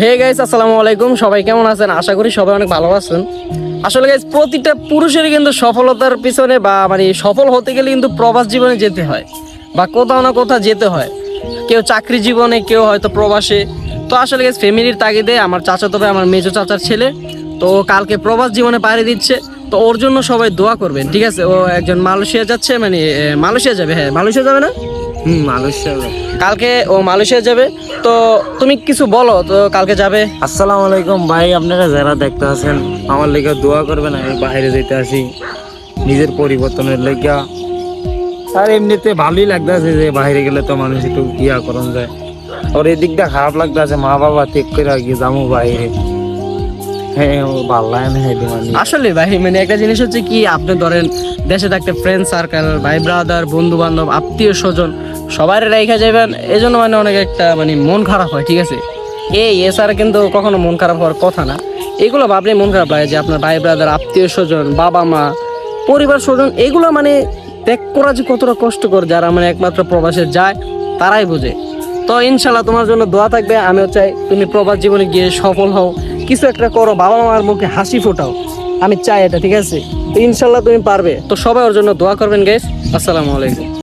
Hey guys, আসসালামু আলাইকুম। সবাই কেমন আছেন? আশা করি সবাই অনেক ভালো আছেন। আসলে গাইস, প্রতিটা পুরুষেরই কিন্তু সফলতার পিছনে বা মানে সফল হতে গেলে কিন্তু প্রবাস জীবনে যেতে হয় বা কোথাও না কোথাও যেতে হয়। কেউ চাকরি জীবনে, কেউ হয়তো প্রবাসে। তো আসলে গাইস, ফ্যামিলির তাগিদে আমার চাচাতো ভাই, আমার মেজো চাচার ছেলে, তো কালকে প্রবাস জীবনে পাড়ি দিচ্ছে। তো ওর জন্য সবাই দোয়া করবেন, ঠিক আছে? ও একজন মালয়েশিয়া যাচ্ছে, মানে মালয়েশিয়া যাবে। হ্যাঁ, মালয়েশিয়া যাবে না? মালয়েশিয়া। কালকে ও মালয়েশিয়া যাবে। তো তুমি কিছু বলো তো, কালকে যাবে। আসসালামু আলাইকুম ভাই, আপনারা যারা দেখতে আছেন আমার লেগে দোয়া করবেন। আমি বাইরে যেতে আসি নিজের পরিবর্তনের লেগা। আর এমনিতে ভালোই লাগতেছে যে বাইরে গেলে তো মানুষ একটু ইয়া করন যায়। ওর এই দিকটা খারাপ লাগতেছে, মা বাবা ঠিক করে গিয়ে যাবো বাইরে। হ্যাঁ, ও ভালো লাগে না হেঁটে মানে। আসলে ভাই, মানে একটা জিনিস হচ্ছে কি, আপনি ধরেন দেশে থাকতে ফ্রেন্ড সার্কেল, ভাই ব্রাদার, বন্ধু বান্ধব, আত্মীয় স্বজন সবাই রেখে যাবেন, এই জন্য মানে অনেক একটা মানে মন খারাপ হয়, ঠিক আছে? এছাড়া কিন্তু কখনো মন খারাপ হওয়ার কথা না। এগুলো ভাবলে মন খারাপ লাগে যে আপনার ভাই ব্রাদার, আত্মীয় স্বজন, বাবা মা, পরিবার স্বজন, এগুলো মানে ত্যাগ করা যে কতটা কষ্টকর, যারা মানে একমাত্র প্রবাসে যায় তারাই বোঝে। তো ইনশাল্লাহ তোমার জন্য দোয়া থাকবে। আমিও চাই তুমি প্রবাস জীবনে গিয়ে সফল হও, কিছু একটা করো, বাবা মার মুখে হাসি ফোটাও। আমি চাই এটা, ঠিক আছে? তো ইনশাল্লাহ তুমি পারবে। তো সবাই ওর জন্য দোয়া করবেন গাইস। আসসালামু আলাইকুম।